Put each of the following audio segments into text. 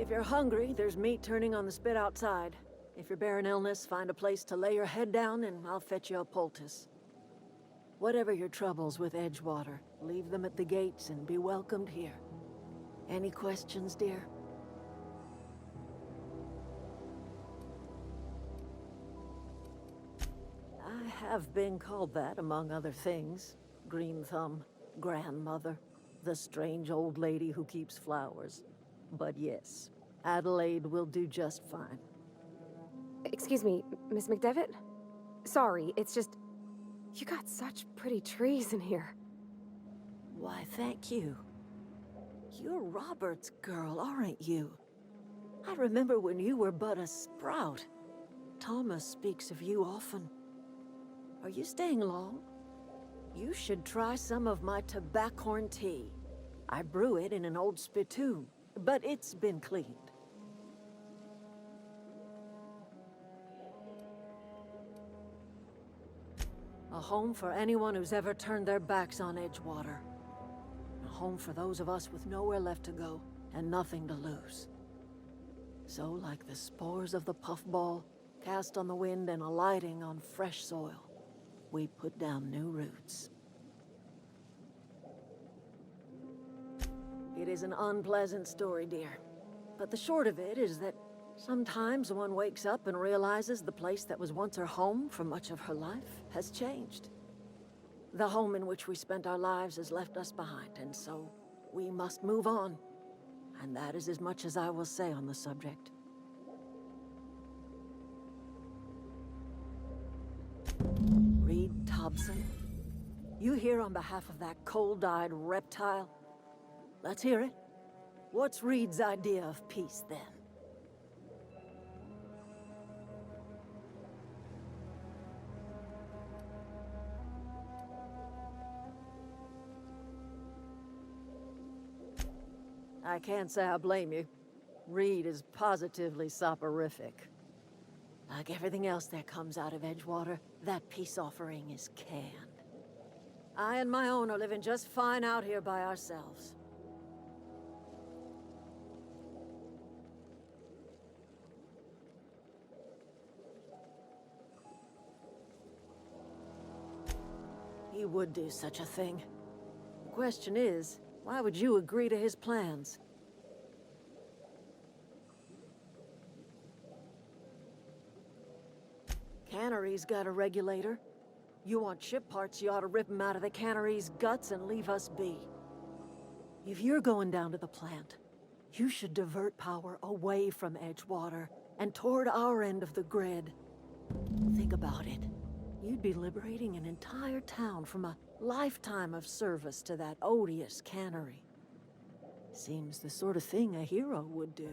If you're hungry, there's meat turning on the spit outside. If you're bearing illness, find a place to lay your head down and I'll fetch you a poultice. Whatever your troubles with Edgewater, leave them at the gates and be welcomed here. Any questions, dear? I have been called that, among other things. Green Thumb, grandmother, the strange old lady who keeps flowers. But yes, Adelaide will do just fine. Excuse me, Miss McDevitt? Sorry, it's just... You got such pretty trees in here. Why, thank you. You're Robert's girl, aren't you? I remember when you were but a sprout. Thomas speaks of you often. Are you staying long? You should try some of my tobaccorn tea. I brew it in an old spittoon, but it's been cleaned. A home for anyone who's ever turned their backs on Edgewater. A home for those of us with nowhere left to go and nothing to lose. So, like the spores of the puffball, cast on the wind and alighting on fresh soil, we put down new roots. It is an unpleasant story, dear. But the short of it is that sometimes one wakes up and realizes the place that was once her home for much of her life has changed. The home in which we spent our lives has left us behind, and so we must move on. And that is as much as I will say on the subject. Reed Thompson, you here on behalf of that cold-eyed reptile? Let's hear it. What's Reed's idea of peace, then? I can't say I blame you. Reed is positively soporific. Like everything else that comes out of Edgewater, that peace offering is canned. I and my own are living just fine out here by ourselves. He would do such a thing. The question is, why would you agree to his plans? Cannery's got a regulator. You want ship parts, you ought to rip them out of the cannery's guts and leave us be. If you're going down to the plant, you should divert power away from Edgewater and toward our end of the grid. Think about it. You'd be liberating an entire town from a lifetime of service to that odious cannery. Seems the sort of thing a hero would do.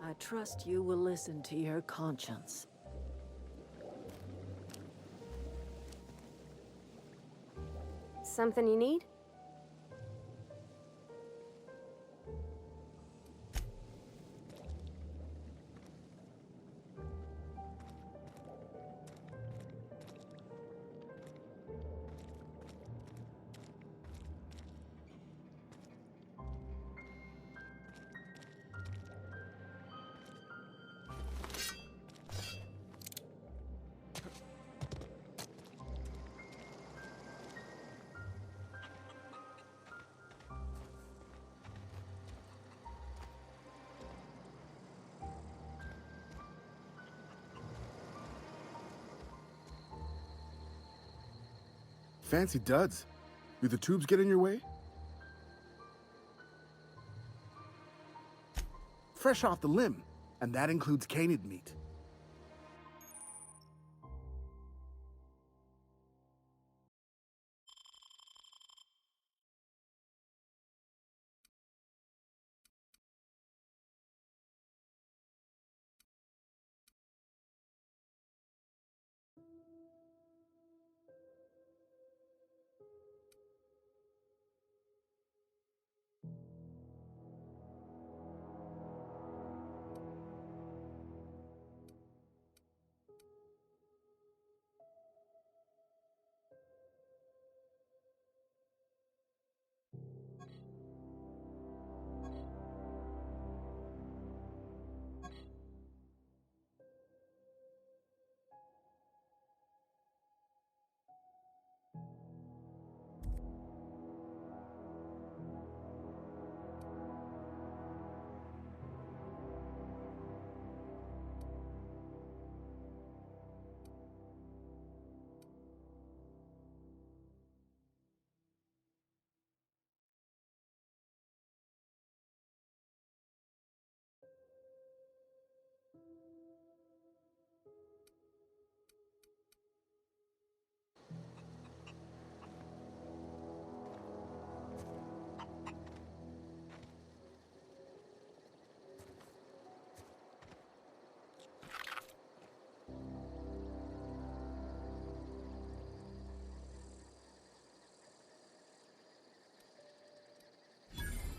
I trust you will listen to your conscience. Something you need? Fancy duds. Do the tubes get in your way? Fresh off the limb, and that includes canid meat.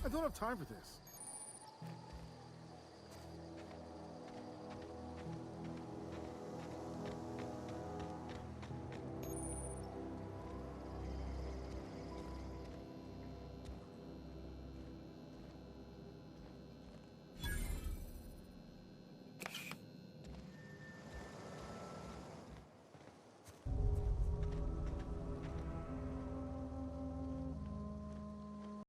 I don't have time for this.